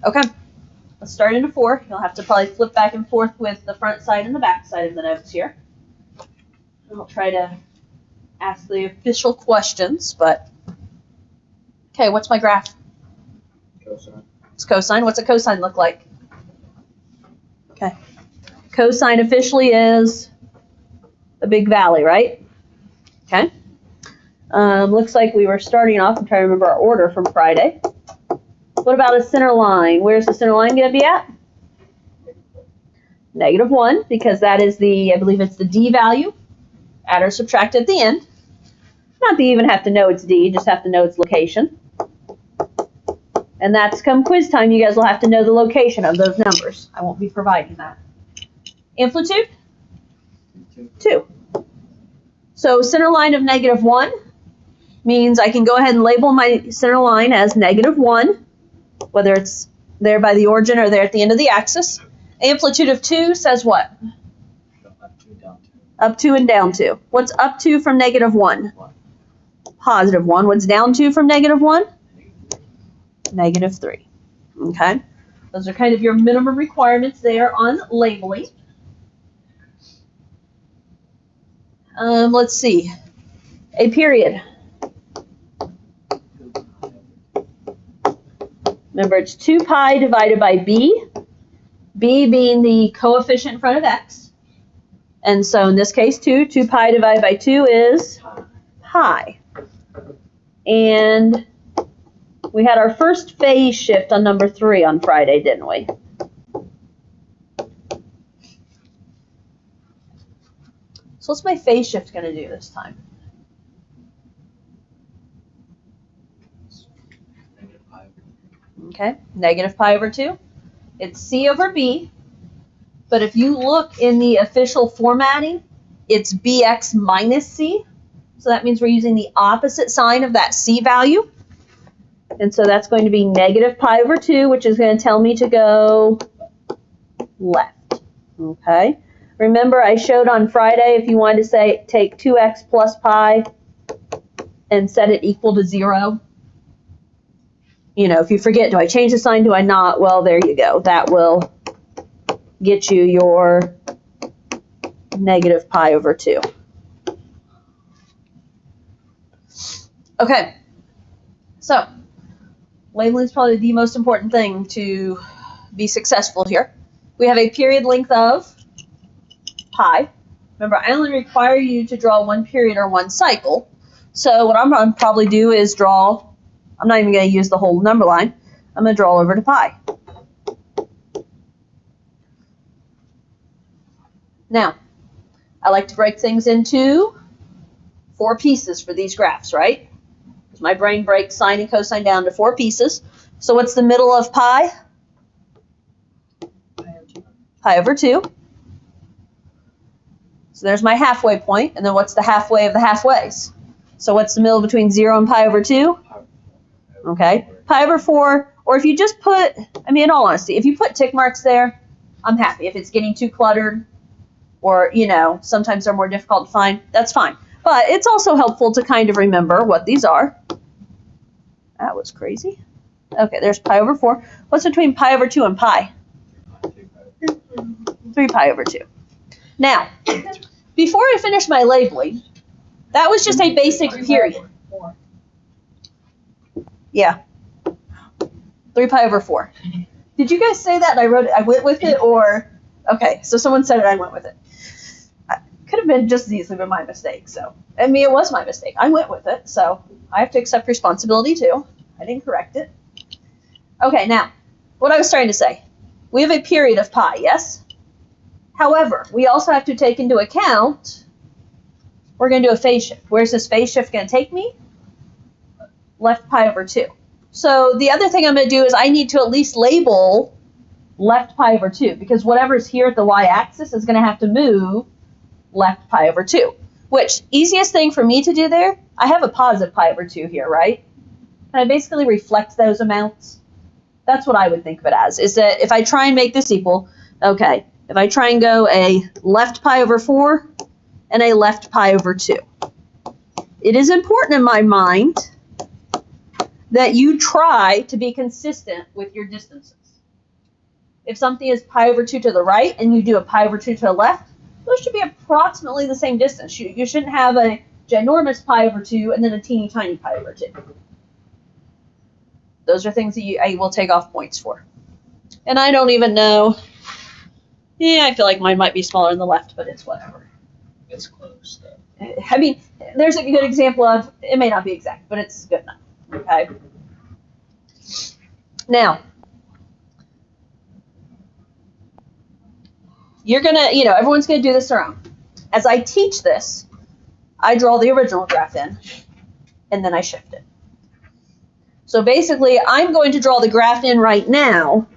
Okay, let's start into 4. You'll have to probably flip back and forth with the front side and the back side of the notes here. I'll try to ask the official questions, but okay, what's my graph? Cosine. It's cosine. What's a cosine look like? Okay. Cosine officially is a big valley, right? Okay. Looks like we were starting off. I'm trying to remember our order from Friday. What about a center line? Where's the center line going to be at? -1, because that is the, I believe it's the D value. Add or subtract at the end. Not that you even have to know it's D, you just have to know its location. And that's come quiz time, you guys will have to know the location of those numbers. I won't be providing that. Amplitude? 2. So center line of -1 means I can go ahead and label my center line as -1, whether it's there by the origin or there at the end of the axis. Amplitude of 2 says what? Up 2 and down 2. What's up 2 from -1? +1. What's down 2 from -1? -3. Okay. Those are kind of your minimum requirements there on labeling. Let's see. A period. Remember, it's 2 pi divided by b, b being the coefficient in front of x. And so in this case, 2 pi divided by 2 is pi. And we had our first phase shift on number 3 on Friday, didn't we? So what's my phase shift going to do this time? Okay, -pi/2. It's c over b, but if you look in the official formatting, it's bx minus c. So that means we're using the opposite sign of that c value. And so that's going to be -pi/2, which is going to tell me to go left. Okay. Remember, I showed on Friday if you wanted to say take 2x plus pi and set it equal to 0. You know, if you forget, do I change the sign, do I not? Well, there you go. That will get you your -pi/2. Okay, so labeling is probably the most important thing to be successful here. We have a period length of pi. Remember, I only require you to draw 1 period or 1 cycle. So what I'm going to probably do is draw, I'm not even going to use the whole number line. I'm going to draw over to pi. Now, I like to break things into 4 pieces for these graphs, right? Because my brain breaks sine and cosine down to 4 pieces. So what's the middle of pi? Pi/2. So there's my halfway point, and then what's the halfway of the halfways? So what's the middle between 0 and pi/2? Okay, pi/4, or if you just put, I mean, in all honesty, if you put tick marks there, I'm happy. If it's getting too cluttered, or, you know, sometimes they're more difficult to find, that's fine. But it's also helpful to kind of remember what these are. That was crazy. Okay, there's pi/4. What's between pi/2 and pi? 3 pi/2. Now, before I finish my labeling, that was just a basic period. Yeah. 3 pi/4. Did you guys say that and I went with it, or? Okay, so someone said it, I went with it. Could have been just as easily been my mistake, so. I mean, it was my mistake. I went with it, so I have to accept responsibility too. I didn't correct it. Okay, now, what I was trying to say. We have a period of pi, yes? However, we also have to take into account, we're going to do a phase shift. Where's this phase shift going to take me? Left pi/2. So the other thing I'm going to do is I need to at least label left pi/2, because whatever's here at the y-axis is going to have to move left pi/2. Which, easiest thing for me to do there, I have a positive pi/2 here, right? Can I basically reflect those amounts? That's what I would think of it as, is that if I try and make this equal, okay, if I try and go a left pi/4 and a left pi/2. It is important in my mind that you try to be consistent with your distances. If something is pi over 2 to the right and you do a pi over 2 to the left, those should be approximately the same distance. You shouldn't have a ginormous pi over 2 and then a teeny tiny pi over 2. Those are things that I will take off points for. And I don't even know. Yeah, I feel like mine might be smaller on the left, but it's whatever. It's close, though. I mean, there's a good example of, it may not be exact, but it's good enough. Okay? Now, you're going to, everyone's going to do this their own. As I teach this, I draw the original graph in, and then I shift it. So basically, I'm going to draw the graph in right now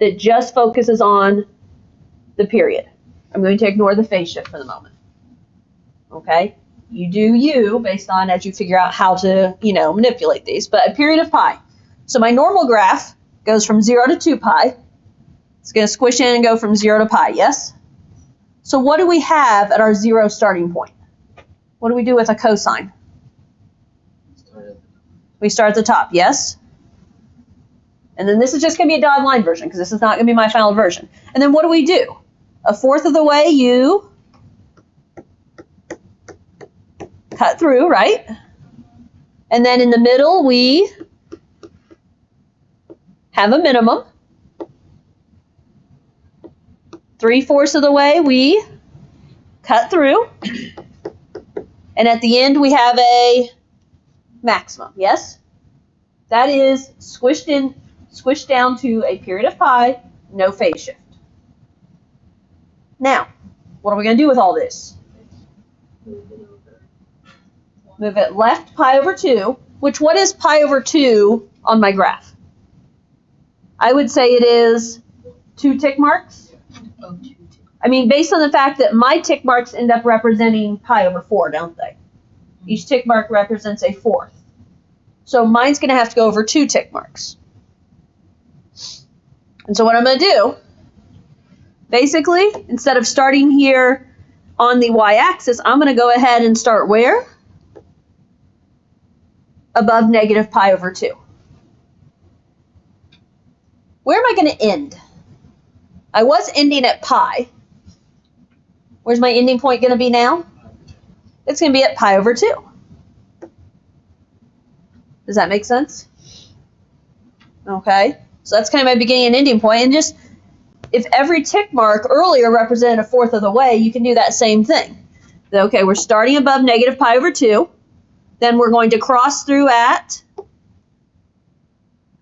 that just focuses on the period. I'm going to ignore the phase shift for the moment. Okay? You do you based on as you figure out how to, manipulate these. But a period of pi. So my normal graph goes from 0 to 2 pi. It's going to squish in and go from 0 to pi, yes? So what do we have at our 0 starting point? What do we do with a cosine? We start at the top, yes? And then this is just going to be a dotted line version because this is not going to be my final version. And then what do we do? A fourth of the way you cut through, right? And then in the middle we have a minimum. 3/4 of the way we cut through. And at the end we have a maximum, yes? That is squished down to a period of pi, no phase shift. Now, what are we going to do with all this? Move it left pi over 2, which what is pi over 2 on my graph? I would say it is 2 tick marks. I mean, based on the fact that my tick marks end up representing pi over 4, don't they? Each tick mark represents a fourth. So mine's going to have to go over 2 tick marks. And so what I'm going to do, basically, instead of starting here on the y-axis, I'm going to go ahead and start where? Above negative pi over 2. Where am I going to end? I was ending at pi. Where's my ending point going to be now? It's going to be at pi over 2. Does that make sense? Okay. So that's kind of my beginning and ending point. And just, if every tick mark earlier represented a fourth of the way, you can do that same thing. Okay, we're starting above negative pi over 2. Then we're going to cross through at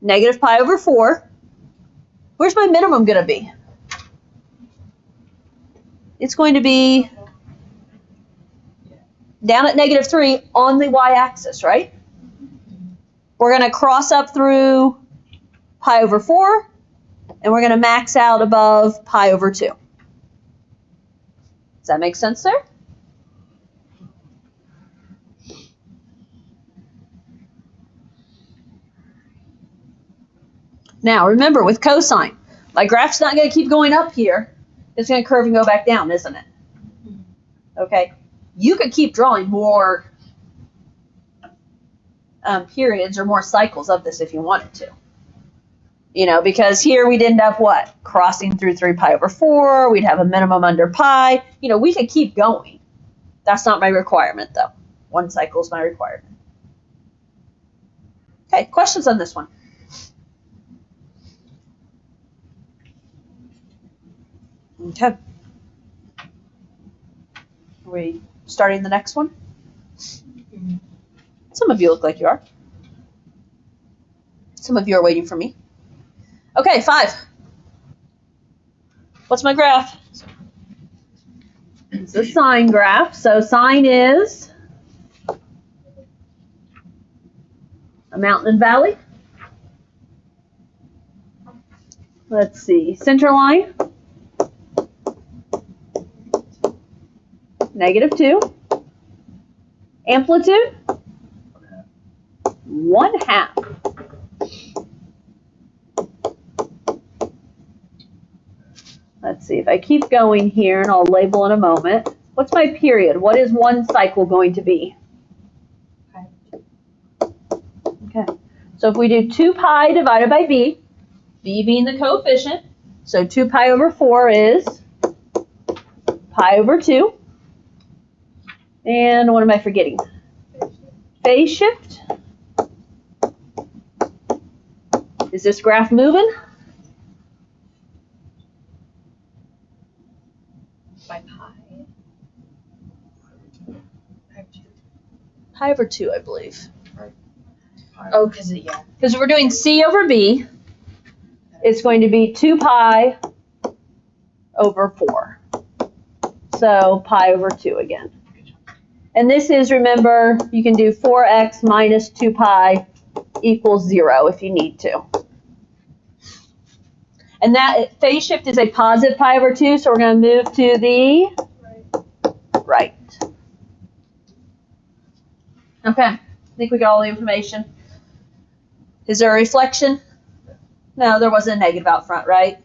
negative pi over 4. Where's my minimum going to be? It's going to be down at negative 3 on the y-axis, right? We're going to cross up through pi over 4, and we're going to max out above pi over 2. Does that make sense there? Now, remember, with cosine, my graph's not going to keep going up here. It's going to curve and go back down, isn't it? Okay. You could keep drawing more periods or more cycles of this if you wanted to. Because here we'd end up what? Crossing through 3 pi over 4. We'd have a minimum under pi. We could keep going. That's not my requirement, though. 1 cycle is my requirement. Okay, questions on this one? Okay. Are we starting the next one? Some of you look like you are. Some of you are waiting for me. Okay, 5. What's my graph? It's a sine graph. So sine is a mountain and valley. Let's see. Center line. -2. Amplitude? 1/2. Let's see, if I keep going here, and I'll label in a moment. What's my period? What is 1 cycle going to be? Okay. So if we do 2 pi divided by b, b being the coefficient, so 2 pi over 4 is pi over 2. And what am I forgetting? Phase shift. Is this graph moving? By pi. Pi over 2, I believe. Oh, because yeah. Because we're doing c over b, it's going to be 2 pi over 4. So pi over 2 again. And this is, remember, you can do 4x minus 2 pi equals 0 if you need to. And that phase shift is a positive pi over 2, so we're going to move to the right. Okay, I think we got all the information. Is there a reflection? No, there wasn't a negative out front, right?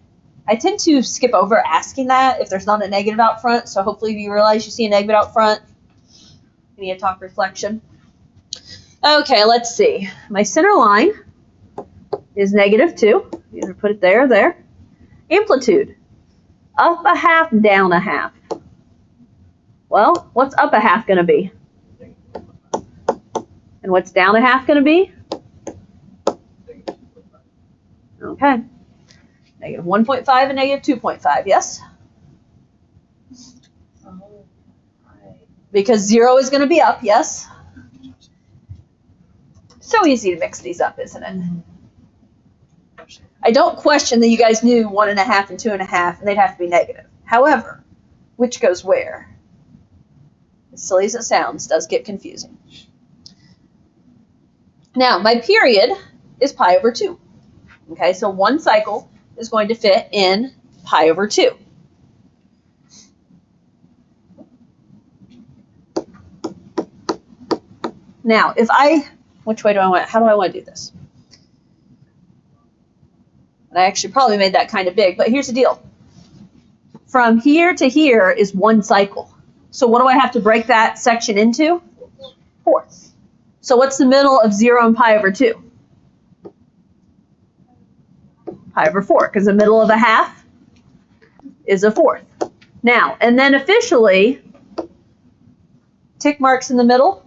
I tend to skip over asking that if there's not a negative out front, so hopefully if you realize you see a negative out front, you need to talk reflection. Okay, let's see. My center line is -2. Either put it there or there. Amplitude, up a half, down a half. Well, what's up a half going to be? And what's down a half going to be? Okay. -1.5 and -2.5, yes? Oh, right. Because 0 is going to be up, yes? So easy to mix these up, isn't it? I don't question that you guys knew 1.5 and 2.5, and they'd have to be negative. However, which goes where? As silly as it sounds, does get confusing. Now, my period is pi over 2. Okay, so one cycle is going to fit in pi over 2. Now, which way do I want, how do I want to do this? And I actually probably made that kind of big, but here's the deal. From here to here is one cycle. So what do I have to break that section into? Fourths. So what's the middle of 0 and pi over 2? Pi over 4, because the middle of a half is a fourth. Now, and then officially, tick marks in the middle.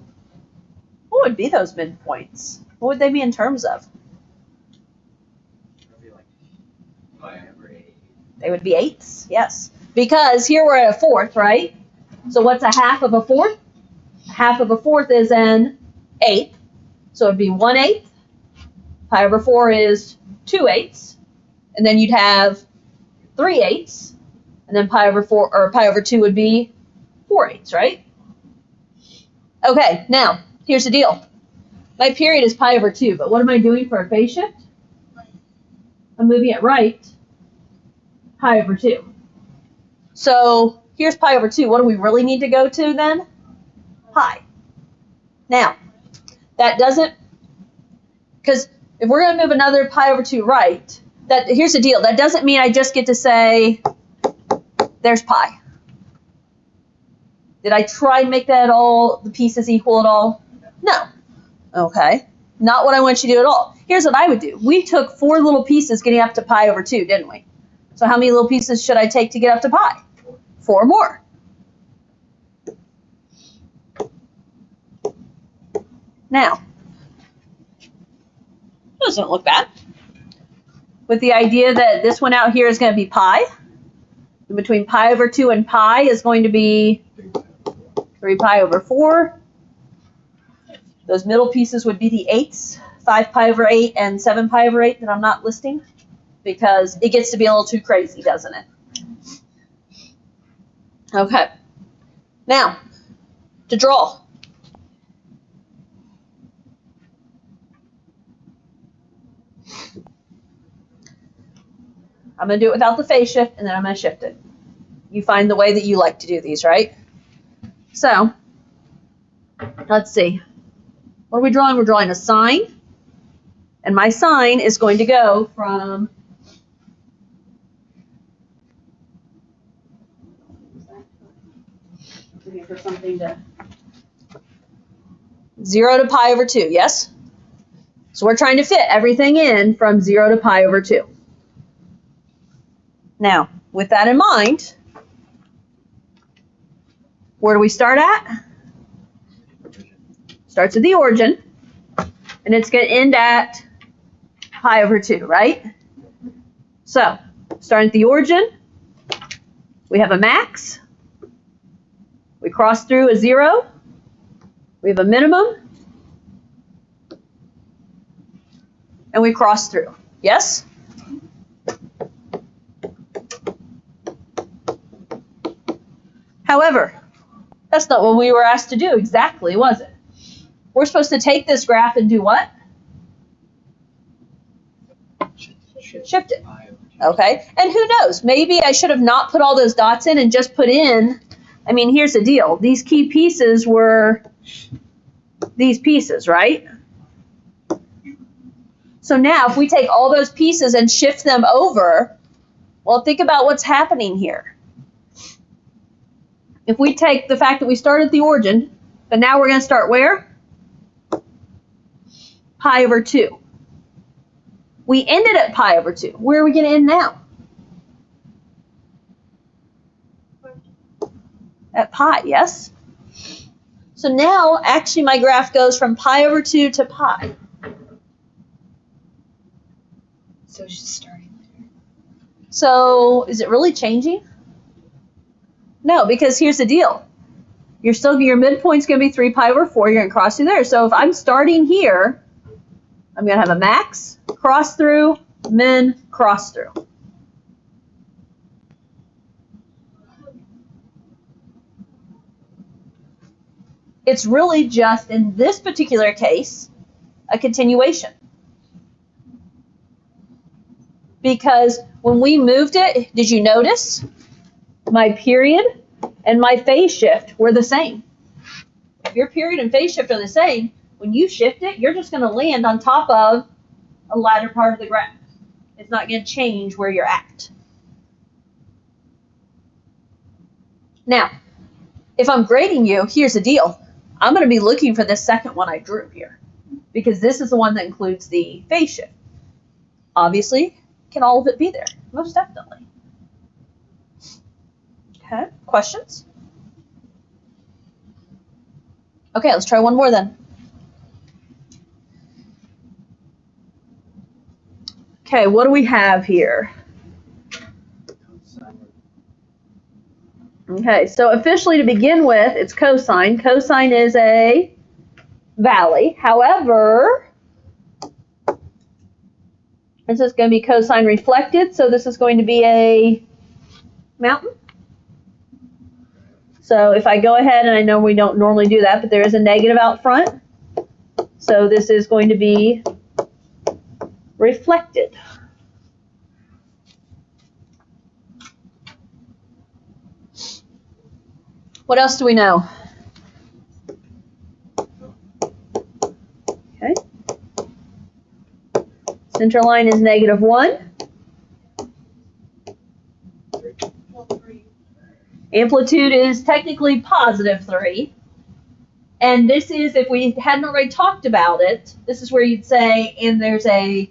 What would be those midpoints? What would they be in terms of? They would be eighths, yes. Because here we're at a fourth, right? So what's a half of a fourth? Half of a fourth is an eighth. So it would be 1/8. Pi over 4 is 2/8. And then you'd have 3/8. And then pi over 4 or pi over 2 would be 4/8, right? Okay, now here's the deal. My period is pi over 2, but what am I doing for a phase shift? I'm moving it right, pi over 2. So here's pi over 2. What do we really need to go to then? Pi. Now, that doesn't, because if we're going to move another pi over 2 right, here's the deal. That doesn't mean I just get to say, there's pi. Did I try and make that all, the pieces equal at all? No. Okay. Not what I want you to do at all. Here's what I would do. We took 4 little pieces getting up to pi over 2, didn't we? So how many little pieces should I take to get up to pi? 4 more. Now, doesn't look bad. With the idea that this one out here is going to be pi. And between pi over 2 and pi is going to be 3 pi over 4. Those middle pieces would be the eighths, 5 pi over 8 and 7 pi over 8 that I'm not listing, because it gets to be a little too crazy, doesn't it? Okay. Now, to draw. I'm going to do it without the phase shift, and then I'm going to shift it. You find the way that you like to do these, right? So, let's see. What are we drawing? We're drawing a sine. And my sine is going to go from looking for something to 0 to pi over 2, yes? So we're trying to fit everything in from 0 to pi over 2. Now, with that in mind, where do we start at? Starts at the origin, and it's going to end at pi over 2, right? So, starting at the origin, we have a max. We cross through a 0. We have a minimum. And we cross through. Yes? However, that's not what we were asked to do exactly, was it? We're supposed to take this graph and do what? Shift it. Okay, and who knows? Maybe I should have not put all those dots in and just put in, I mean, here's the deal. These key pieces were these pieces, right? So now if we take all those pieces and shift them over, well, think about what's happening here. If we take the fact that we started at the origin, but now we're going to start where? Pi over 2. We ended at pi over 2. Where are we going to end now? At pi, yes? So now, actually, my graph goes from pi over 2 to pi. So it's just starting there. So is it really changing? No, because here's the deal. Your midpoint's going to be 3 pi over 4. You're going to cross through there. So if I'm starting here, I'm going to have a max, cross through, min, cross through. It's really just, in this particular case, a continuation. Because when we moved it, did you notice? My period and my phase shift were the same. If your period and phase shift are the same, when you shift it, you're just going to land on top of a latter part of the graph. It's not going to change where you're at. Now, if I'm grading you, here's the deal. I'm going to be looking for this second one I drew here, because this is the one that includes the phase shift. Obviously, can all of it be there? Most definitely. Okay, questions? Okay, let's try one more then. Okay, what do we have here? Okay, so officially to begin with, it's cosine. Cosine is a valley. However, this is going to be cosine reflected, so this is going to be a mountain. So if I go ahead, and I know we don't normally do that, but there is a negative out front. So this is going to be reflected. What else do we know? Okay. Center line is -1. Amplitude is technically +3. And this is, if we hadn't already talked about it, this is where you'd say, and there's a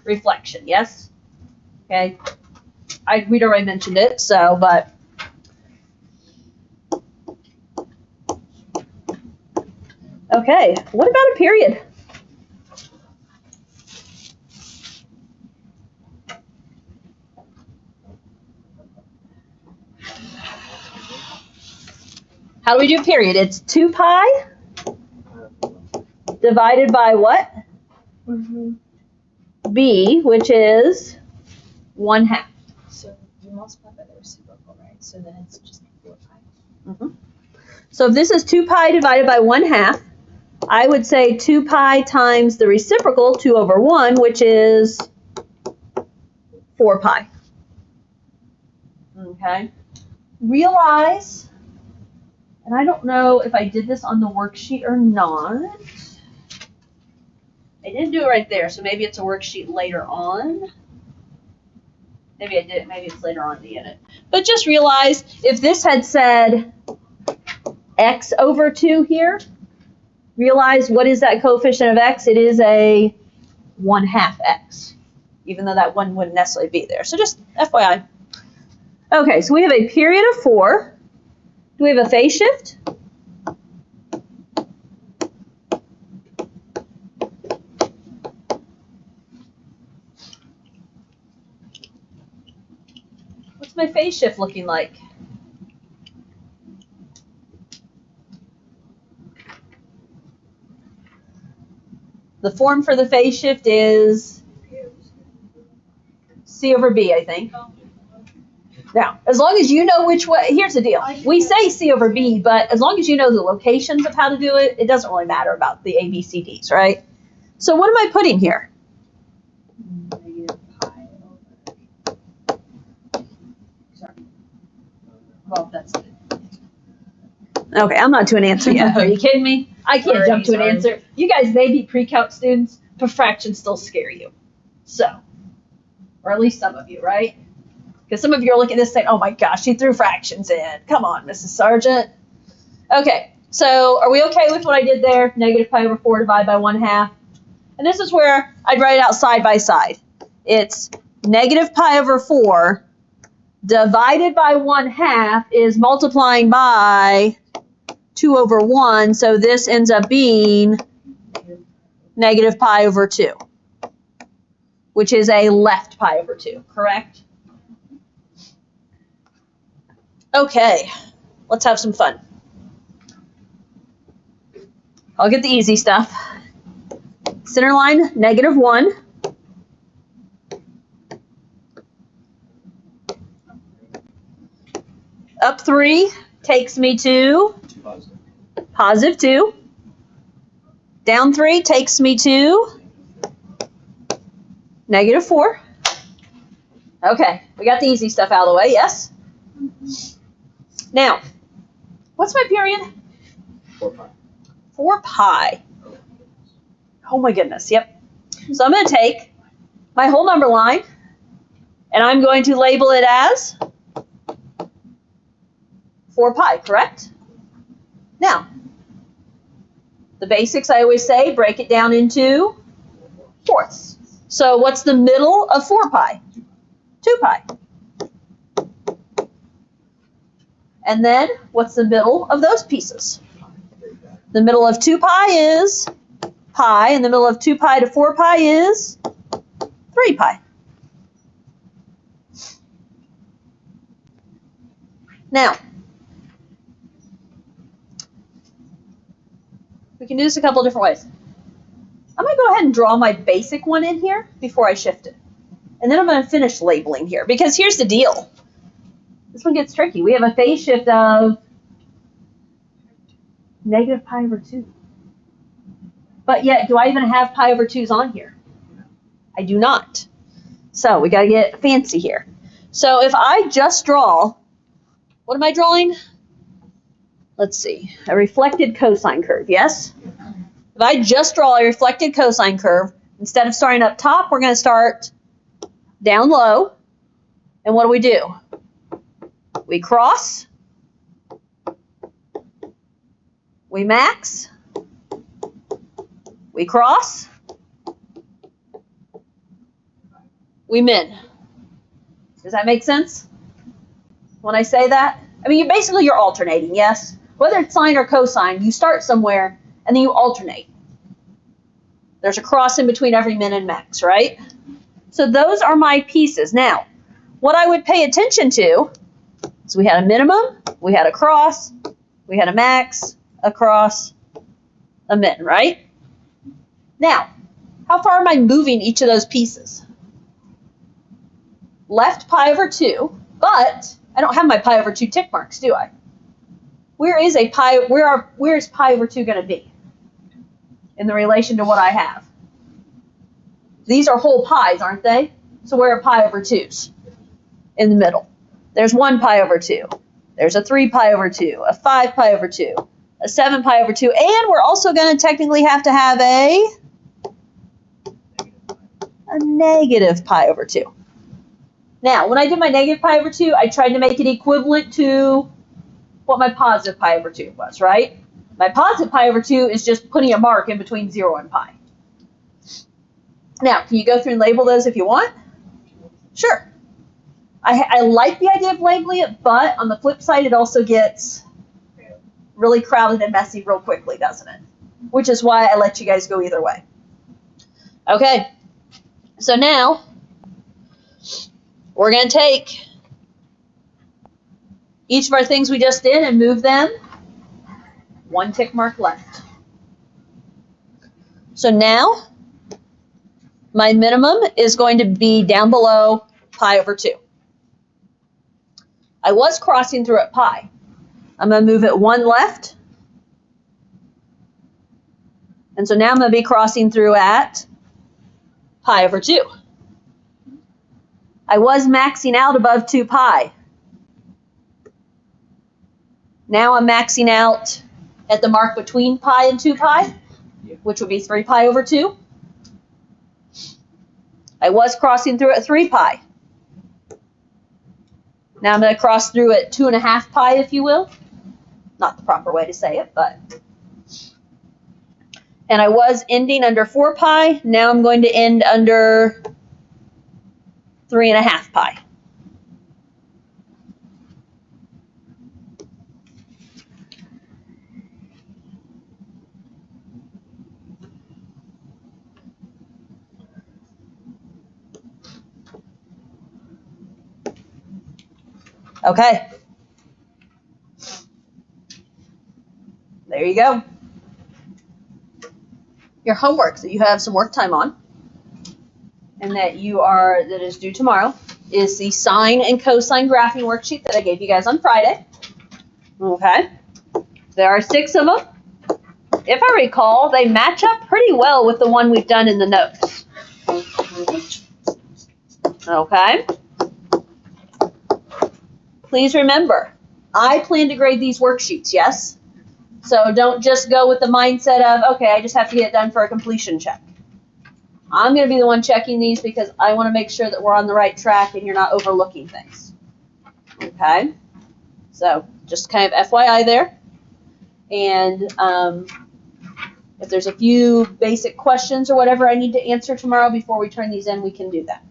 reflection, yes? Okay. We'd already mentioned it, so, but. Okay, what about a period? How do we do period? It's 2 pi divided by what? B, which is 1/2. So you multiply by the reciprocal, right? So then it's just 4 pi. So if this is 2 pi divided by 1/2, I would say 2 pi times the reciprocal, 2 over 1, which is 4 pi. Okay. Realize, and I don't know if I did this on the worksheet or not. I didn't do it right there, so maybe it's a worksheet later on. Maybe I did it, maybe it's later on in the unit. But just realize, if this had said x over 2 here, realize what is that coefficient of x? It is a 1/2 x, even though that 1 wouldn't necessarily be there. So just FYI. Okay, so we have a period of 4. Do we have a phase shift? What's my phase shift looking like? The form for the phase shift is C over B, I think. Now, as long as you know which way, here's the deal. We say C over B, but as long as you know the locations of how to do it, it doesn't really matter about the A, B, C, Ds, right? So what am I putting here? Negative pi over. Sorry. Well, that's it. Okay, I'm not to an answer yet. Are you kidding me? I can't jump to an answer. You guys may be pre-calc students, but fractions still scare you. So, or at least some of you, right? Because some of you are looking at this saying, oh my gosh, she threw fractions in. Come on, Mrs. Sargent. Okay, so are we okay with what I did there? Negative pi over 4 divided by 1/2. And this is where I'd write it out side by side. It's negative pi over 4 divided by 1/2 is multiplying by 2 over 1. So this ends up being negative pi over 2, which is a left pi over 2, correct? Okay, let's have some fun. I'll get the easy stuff. Center line, negative 1. Up 3 takes me to positive 2. Down 3 takes me to negative 4. Okay, we got the easy stuff out of the way, yes? Now, what's my period? 4 pi. 4 pi. Oh my goodness, yep. So I'm going to take my whole number line, and I'm going to label it as 4 pi, correct? Now, the basics I always say, break it down into fourths. So what's the middle of 4 pi? 2 pi. And then, what's the middle of those pieces? The middle of 2 pi is pi, and the middle of 2 pi to 4 pi is 3 pi. Now, we can do this a couple different ways. I'm going to go ahead and draw my basic one in here before I shift it. And then I'm going to finish labeling here, because here's the deal. This one gets tricky. We have a phase shift of negative pi over 2. But yet, do I even have pi over 2's on here? I do not. So we got to get fancy here. So if I just draw, what am I drawing? Let's see, a reflected cosine curve, yes? If I just draw a reflected cosine curve, instead of starting up top, we're going to start down low. And what do? We cross, we max, we cross, we min. Does that make sense when I say that? I mean, you're alternating, yes? Whether it's sine or cosine, you start somewhere and then you alternate. There's a cross in between every min and max, right? So those are my pieces. Now, what I would pay attention to is we had a minimum, we had a cross, we had a max, a cross, a min, right? Now, how far am I moving each of those pieces? Left pi over 2, but I don't have my pi over 2 tick marks, do I? Where is pi over 2 going to be in the relation to what I have? These are whole pi's, aren't they? So where are pi over 2's? In the middle. There's 1 pi over 2. There's a 3 pi over 2, a 5 pi over 2, a 7 pi over 2, and we're also going to technically have to have a negative pi over 2. Now, when I did my negative pi over 2, I tried to make it equivalent to what my positive pi over 2 was, right? My positive pi over 2 is just putting a mark in between 0 and pi. Now, can you go through and label those if you want? Sure. I like the idea of labeling it, but on the flip side, it also gets really crowded and messy real quickly, doesn't it? Which is why I let you guys go either way. Okay, so now we're going to take each of our things we just did and move them one tick mark left. So now my minimum is going to be down below pi over 2. I was crossing through at pi. I'm going to move it one left. And so now I'm going to be crossing through at pi over 2. I was maxing out above 2 pi. Now I'm maxing out at the mark between pi and 2 pi, which would be 3 pi over 2. I was crossing through at 3 pi. Now I'm going to cross through at 2.5 pi, if you will. Not the proper way to say it, but. And I was ending under 4 pi. Now I'm going to end under 3.5 pi. Okay. There you go. Your homework that you have some work time on and that is due tomorrow is the sine and cosine graphing worksheet that I gave you guys on Friday. Okay. There are 6 of them. If I recall, they match up pretty well with the one we've done in the notes. Okay. Please remember, I plan to grade these worksheets, yes? So don't just go with the mindset of, okay, I just have to get it done for a completion check. I'm going to be the one checking these because I want to make sure that we're on the right track and you're not overlooking things. Okay? So just kind of FYI there. And if there's a few basic questions or whatever I need to answer tomorrow before we turn these in, we can do that.